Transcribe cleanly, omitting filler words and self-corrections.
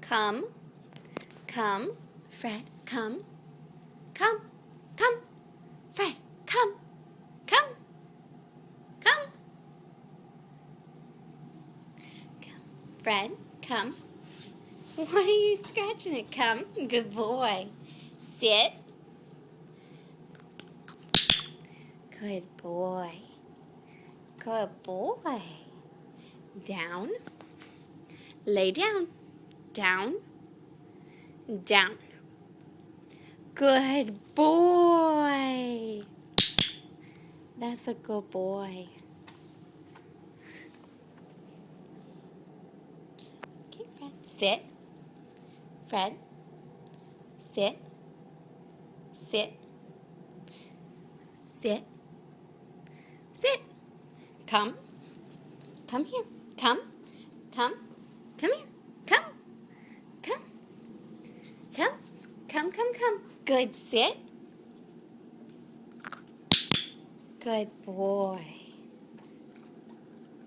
Come. Come. Fred, come. Come. Come. Fred, come. Come. Come. Come. Fred, come. What are you scratching at? Come. Good boy. Sit. Good boy. Good boy. Down. Lay down. Down. Down. Good boy. That's a good boy. Okay, Fred. Sit. Fred. Sit. Sit. Sit. Sit. Come. Come here. Come. Come. Come here. Come. Come. Come. Come, come, come. Good. Sit. Good boy.